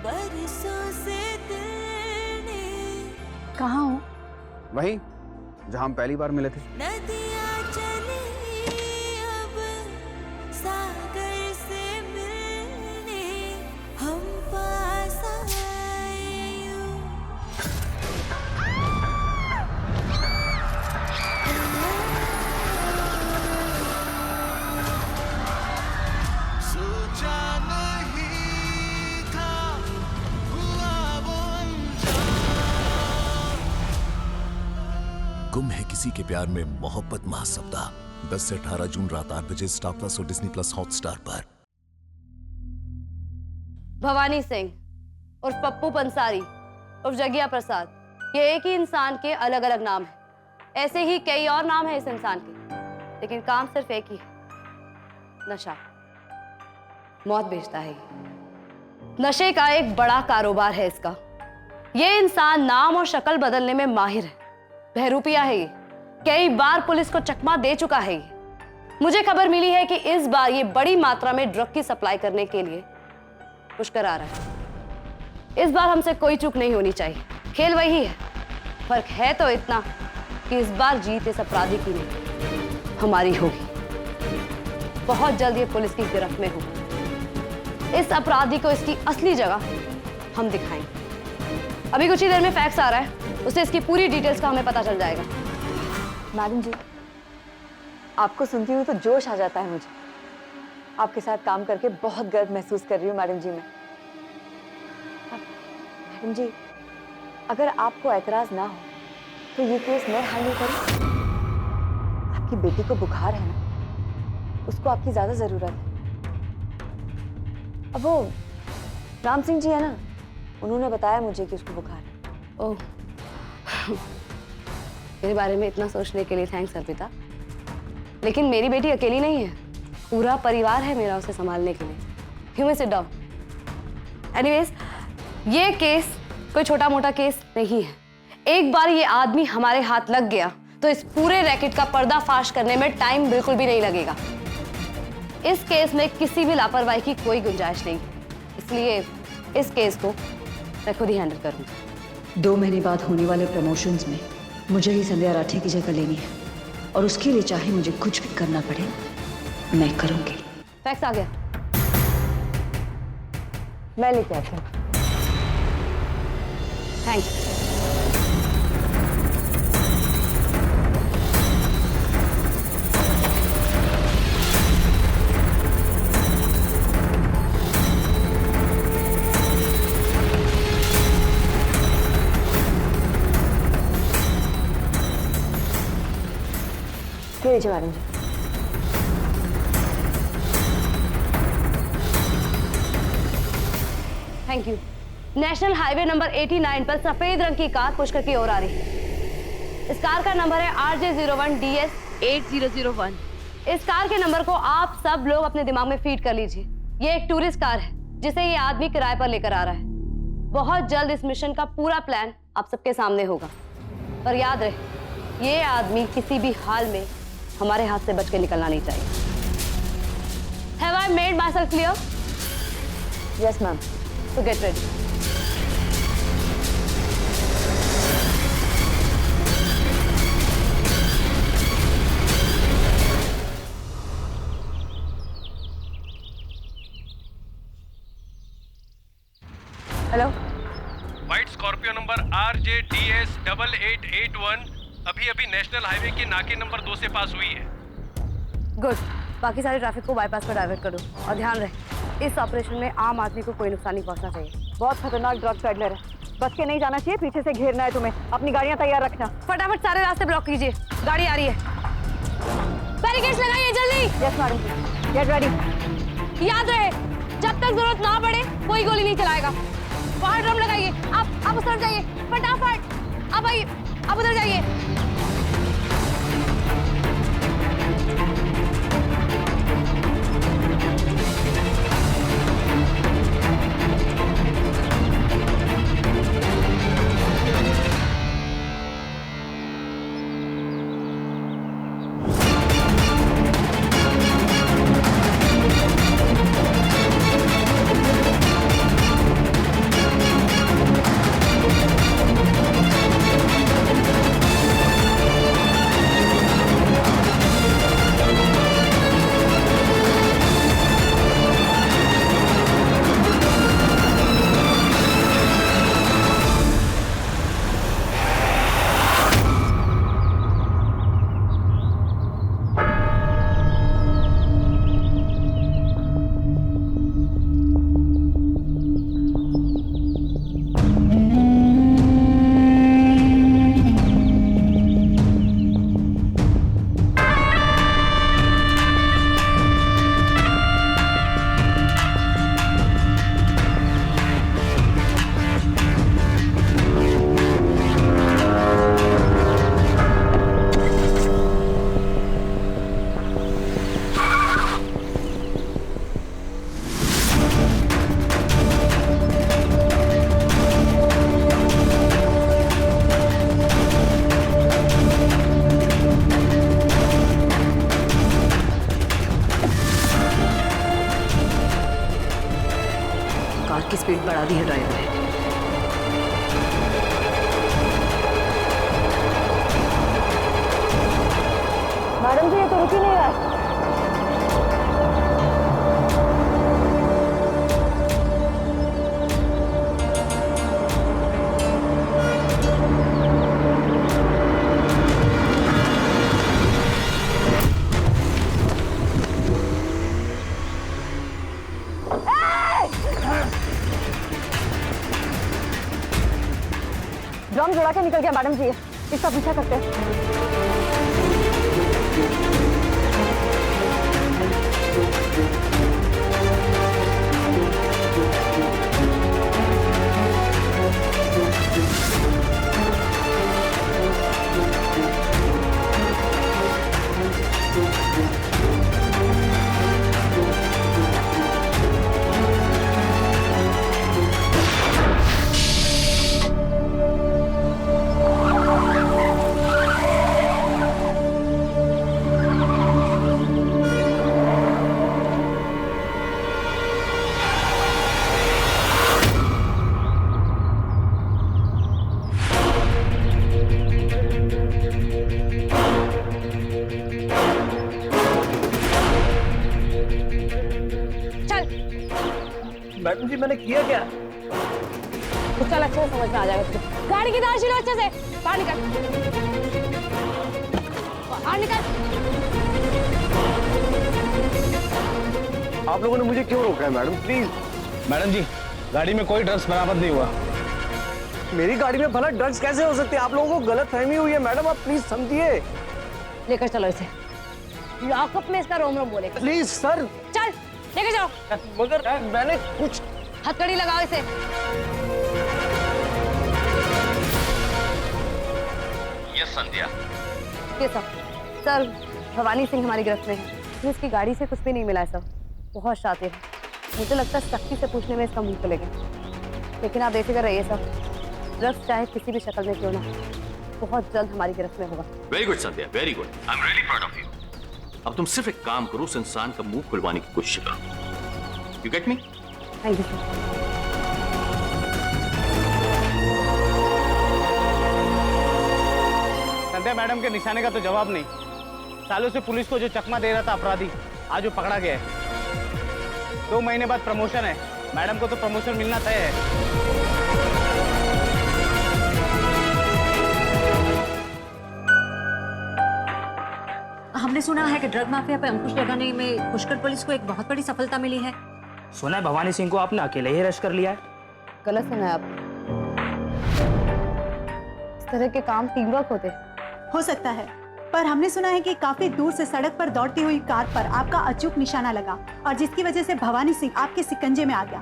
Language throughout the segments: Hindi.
बरसों से दिल ने कहाँ हो? वहीं जहां हम पहली बार मिले थे। नदियाँ चली अब सागर से मिलने, हम पास आए यूं। सोचा नहीं था हुआ वो गुम है किसी के प्यार में मोहब्बत महासप्ताह 10 से 18 जून रात 8 बजे स्टार प्लस और डिज्नी प्लस हॉटस्टार पर। भवानी सिंह उर्फ पप्पू पंसारी उर्फ जगिया प्रसाद, ये एक ही इंसान के अलग अलग नाम हैं। ऐसे ही कई और नाम हैं इस इंसान के, लेकिन काम सिर्फ एक ही है, नशा। मौत बेचता है ये। नशे का एक बड़ा कारोबार है इसका। ये इंसान नाम और शक्ल बदलने में माहिर है, बहरूपिया है ये। कई बार पुलिस को चकमा दे चुका है ये। मुझे खबर मिली है कि इस बार ये बड़ी मात्रा में ड्रग की सप्लाई करने के लिए पुष्कर आ रहा है। इस बार हमसे कोई चूक नहीं होनी चाहिए। खेल वही है, फर्क है तो इतना कि इस बार जीत इस अपराधी की नहीं, हमारी होगी। बहुत जल्द ये पुलिस की गिरफ्त में होगा। इस अपराधी को इसकी असली जगह हम दिखाएंगे। अभी कुछ ही देर में फैक्स आ रहा है, उससे इसकी पूरी डिटेल्स का हमें पता चल जाएगा। मैडम जी, आपको सुनती हुई तो जोश आ जाता है मुझे। आपके साथ काम करके बहुत गर्व महसूस कर रही हूँ मैडम जी मैं। मैडम जी, अगर आपको एतराज ना हो तो ये केस मैं हैंडल करूँ। आपकी बेटी को बुखार है ना, उसको आपकी ज्यादा जरूरत है। अब वो राम सिंह जी है ना, उन्होंने बताया मुझे कि उसको बुखार है। ओह, मेरे बारे में इतना सोचने के लिए थैंक्स अर्पिता। लेकिन मेरी बेटी अकेली नहीं है, पूरा परिवार है मेरा उसे संभालने के लिए। You may sit down. Anyways, ये केस कोई छोटा मोटा केस नहीं है। एक बार ये आदमी हमारे हाथ लग गया तो इस पूरे रैकेट का पर्दाफाश करने में टाइम बिल्कुल भी नहीं लगेगा। इस केस में किसी भी लापरवाही की कोई गुंजाइश नहीं, इसलिए इस केस को मैं खुद ही हैंडल करूंगी। 2 महीने बाद होने वाले प्रमोशंस में मुझे ही संध्या राठी की जगह लेनी है, और उसके लिए चाहे मुझे कुछ भी करना पड़े मैं करूंगी। फैक्स आ गया, मैं लेके आती हूँ। थैंक्स। लीजिए madam ji. Thank you. National highway number 89 पर सफेद रंग की कार पुष्कर की ओर आ रही है। इस कार का नंबर है RJ01DS8001। इस कार के नंबर को आप सब लोग अपने दिमाग में फीड कर लीजिए। ये एक टूरिस्ट कार है जिसे ये आदमी किराए पर लेकर आ रहा है। बहुत जल्द इस मिशन का पूरा प्लान आप सबके सामने होगा, पर याद रहे ये आदमी किसी भी हाल में हमारे हाथ से बच के निकलना नहीं चाहिए। Have I made myself clear? Yes, ma'am. So get ready. Hello, white Scorpio number RJDS8881 अभी अभी नेशनल हाईवे के नाके नंबर 2 से पास हुई है। गुड। बाकी सारे ट्रैफिक को बाईपास पर डाइवर्ट करो और ध्यान रहे इस ऑपरेशन में आम आदमी को कोई नुकसान नहीं पहुंचना चाहिए। बहुत खतरनाक ड्रग पेडलर है, बच के नहीं जाना चाहिए। पीछे से घेरना है तुम्हें। अपनी गाड़ियां तैयार रखना। फटाफट सारे रास्ते ब्लॉक कीजिए, गाड़ी आ रही है। बैरिकेड्स लगाइए जल्दी। Yes madam, get ready. याद रहे जब तक जरूरत ना पड़े कोई गोली नहीं चलाएगा। बाहर ड्रम लगाइए। आप उस तरफ जाइए फटाफट। अब आइए, अब उधर जाइए। अपराधी हटाए गए। मैडम जी, ये तो रुक ही नहीं रहा है। ड्रम जोड़ा के निकल गया मैडम जी, इसका पीछा करते हैं। मैडम जी मैंने किया क्या? कुछ चल अच्छे से समझ में आ जाएगा तुझे। गाड़ी की दाल लो अच्छे से, बाहर निकल, बाहर निकल। आप लोगों ने मुझे क्यों रोका है मैडम? प्लीज। मैडम जी, गाड़ी में कोई ड्रग्स बरामद नहीं हुआ। मेरी गाड़ी में भला ड्रग्स कैसे हो सकते हैं? आप लोगों को गलत फहमी हुई है मैडम, आप प्लीज समझिए। लेकर चलो इसे, लॉकअप में इसका रोम रोम बोलेगा। Please sir. चल लेकर जाओ। मगर मैंने कुछ। हथकड़ी लगाओ इसे। ये संध्या। ये सर भवानी सिंह हमारी गिरफ्त में है। इसकी गाड़ी से कुछ भी नहीं मिला है सर, बहुत शातिर है। मुझे लगता है सख्ती से पूछने में इसका मुंह खुलेगा, लेकिन आप बेफिक्र रहिए सर, ड्रग्स चाहे किसी भी शक्ल में क्यों ना, बहुत जल्द हमारी गिरफ्त में होगा। Very good Sandhya, very good. I am really proud of you. अब तुम सिर्फ एक काम करो, उस इंसान का मुंह खुलवाने की कोशिश करो। You get me? Thank you sir. Sandhya madam के निशाने का तो जवाब नहीं। सालों से पुलिस को जो चकमा दे रहा था अपराधी, आज वो पकड़ा गया है। 2 महीने बाद प्रमोशन है, मैडम को तो प्रमोशन मिलना तय है। हमने सुना है कि ड्रग माफिया पर अंकुश लगाने में पुष्कर पुलिस को एक बहुत बड़ी सफलता मिली है। सुना है भवानी सिंह को आपने अकेले ही अरेस्ट कर लिया है। गलत सुना है आप। इस तरह के काम टीम वर्क होते हो सकता है, पर हमने सुना है कि काफी दूर से सड़क पर दौड़ती हुई कार पर आपका अचूक निशाना लगा और जिसकी वजह से भवानी सिंह आपके शिकंजे में आ गया।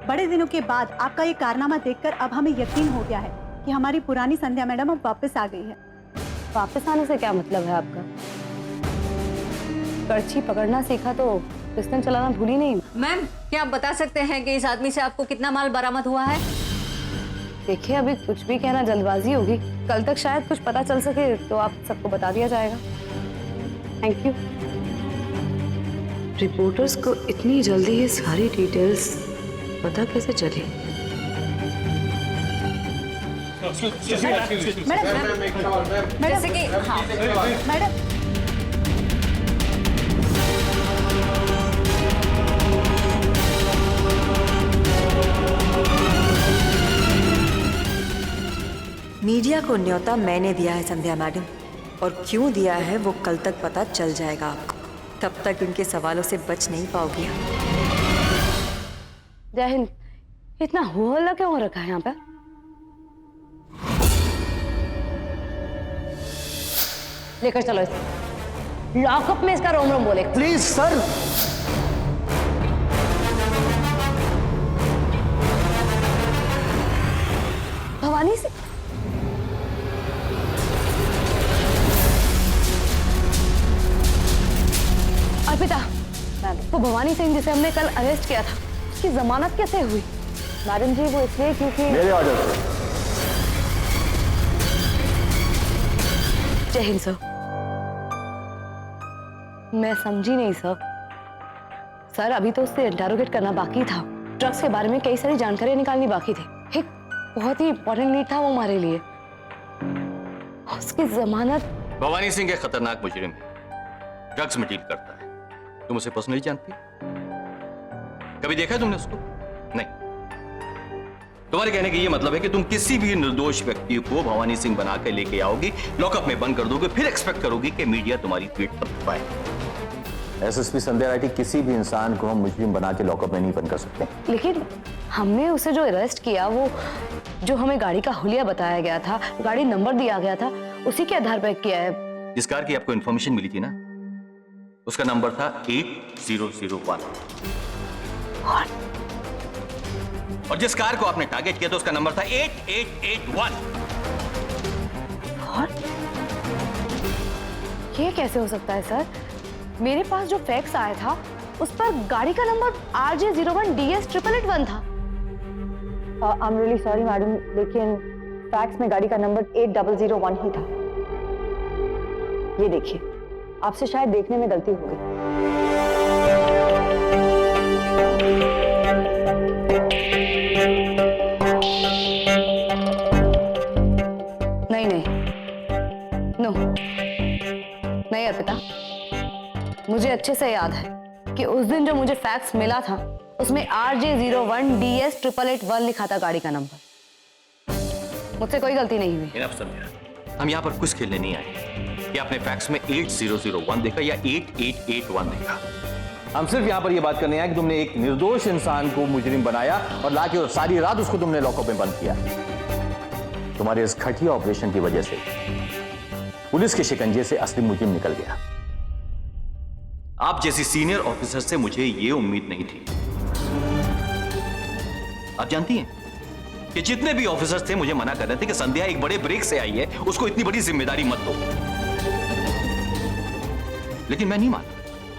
बड़े दिनों के बाद आपका ये कारनामा देखकर अब हमें यकीन हो गया है कि हमारी पुरानी संध्या मैडम अब वापस आ गई है। वापस आने से क्या मतलब है आपका? कड़छी पकड़ना सीखा तो पिस्टल चलाना भूली नहीं। मैम, क्या आप बता सकते हैं कि इस आदमी से आपको कितना माल बरामद हुआ है? देखिए, अभी कुछ भी कहना जल्दबाजी होगी। कल तक शायद कुछ पता चल सके तो आप सबको बता दिया जाएगा। Thank you. रिपोर्टर्स को इतनी जल्दी ये सारी डिटेल्स पता कैसे चली? मैडम, जैसे कि हाँ, मैडम मीडिया को न्योता मैंने दिया है संध्या मैडम, और क्यों दिया है वो कल तक पता चल जाएगा आपको। तब तक उनके सवालों से बच नहीं पाओगी। जय हिंद। इतना हो हल्ला क्यों हो रखा है यहाँ पे? लेकर चलो इसे, लॉकअप में इसका रोम रोम बोलेगा। Please sir. भवानी सिंह, अर्पिता, वो भवानी सिंह जिसे हमने कल अरेस्ट किया था, उसकी जमानत कैसे हुई? मैडम जी, वो इसलिए क्योंकि मेरे ऑर्डर से। जय हिंद सर। मैं समझी नहीं सर। सर, अभी तो उससे इंटरोगेट करना बाकी था। ड्रग्स के बारे में कई सारी जानकारियां निकालनी बाकी थी। एक बहुत ही इंपॉर्टेंट लीड था वो हमारे लिए। उसकी जमानत। भवानी सिंह एक खतरनाक मुजरिम है, ड्रग्स में डील करता है। तुम उसे पर्सनली जानती? कभी देखा है तुमने उसको? नहीं। तुम्हारे कहने का ये मतलब है कि तुम किसी भी निर्दोष व्यक्ति को भवानी सिंह बना के लेके आओगी, लॉकअप में बंद कर दोगे, फिर एक्सपेक्ट करोगी कि मीडिया तुम्हारी पीठ पर पाए। एसएसपी संध्या राठी, किसी भी इंसान को हम मुजरिम बना के लॉकअप में नहीं बंद कर सकते। लेकिन हमने उसे जो अरेस्ट किया, वो जो हमें गाड़ी का हुलिया बताया गया था, गाड़ी नंबर दिया गया था, उसी के आधार पर किया है। जिस कार की आपको इंफॉर्मेशन मिली थी ना, उसका नंबर था 8001। और जिस कार को आपने टारगेट किया था उसका नंबर था 8881। और ये कैसे हो सकता है सर? मेरे पास जो फैक्स आया था उस पर गाड़ी का नंबर RJ01DS881 था। I am really sorry madam, लेकिन फैक्स में गाड़ी का नंबर 8001 ही था। ये देखिए, आपसे शायद देखने में गलती हो गई। नहीं, नो, नहीं अर्पिता, मुझे अच्छे से याद है कि उस दिन जो मुझे फैक्स मिला था उसमें RJ01DS881 लिखा था गाड़ी का नंबर। मुझसे कोई गलती नहीं हुई। इनफ संध्या, हम यहाँ पर कुछ खेलने नहीं आए कि आपने फैक्स में 8001 देखा या 8881 देखा। हम सिर्फ यहाँ पर यह बात करने आए कि तुमने एक निर्दोष इंसान को मुजरिम बनाया और लाके और सारी रात उसको तुमने लॉकअप में बंद किया। तुम्हारे इस घटिया ऑपरेशन की वजह से पुलिस के शिकंजे से असली मुजरिम निकल गया। आप जैसी सीनियर ऑफिसर से मुझे यह उम्मीद नहीं थी। आप जानती हैं कि जितने भी ऑफिसर्स थे मुझे मना कर रहे थे कि संध्या एक बड़े ब्रेक से आई है, उसको इतनी बड़ी जिम्मेदारी मत दो। लेकिन मैं नहीं माना,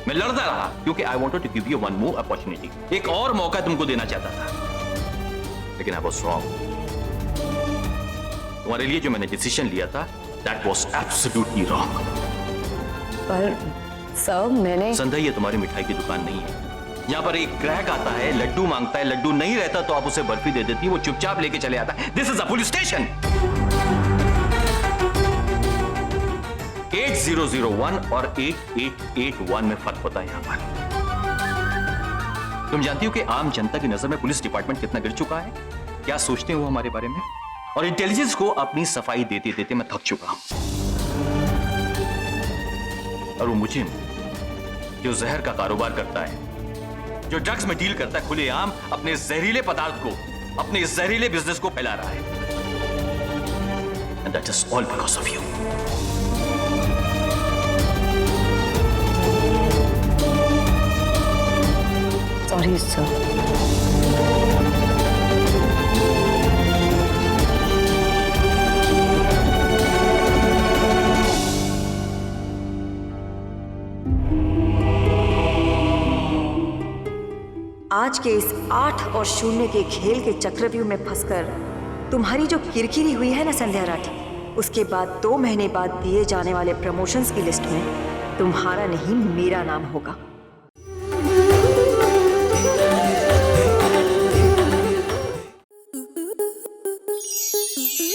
मैं लड़ता रहा क्योंकि I wanted to give you one more opportunity. एक और मौका तुमको देना चाहता था, लेकिन आई वाज रॉन्ग। तुम्हारे लिए जो मैंने डिसीजन लिया था, दैट वाज एब्सोल्युटली रॉन्ग। पर सर, मैंने संध्या, ये तुम्हारी मिठाई की दुकान नहीं है। यहाँ पर एक ग्राहक आता है, लड्डू मांगता है, लड्डू नहीं रहता तो आप उसे बर्फी दे देती, वो चुपचाप लेके चले आता है। This is a police station. 8001 और 8881 में फर्क होता है यहाँ पर। तुम जानती हो कि आम जनता की नजर में पुलिस डिपार्टमेंट कितना गिर चुका है? क्या सोचते हो हमारे बारे में? और इंटेलिजेंस को अपनी सफाई देते देते मैं थक चुका हूं। और वो मुझे जो जहर का कारोबार करता है, जो ड्रग्स में डील करता है, खुलेआम अपने जहरीले पदार्थ को, अपने जहरीले बिजनेस को फैला रहा है। And that is all because of you. Sorry sir. आज के इस 8 और 0 के खेल के चक्रव्यूह में फंसकर तुम्हारी जो किरकिरी हुई है ना संध्या राठी, उसके बाद 2 महीने बाद दिए जाने वाले प्रमोशंस की लिस्ट में तुम्हारा नहीं मेरा नाम होगा।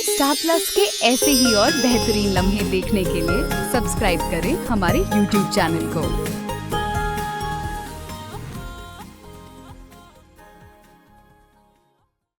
स्टार प्लस के ऐसे ही और बेहतरीन लम्हे देखने के लिए सब्सक्राइब करें हमारे YouTube चैनल को।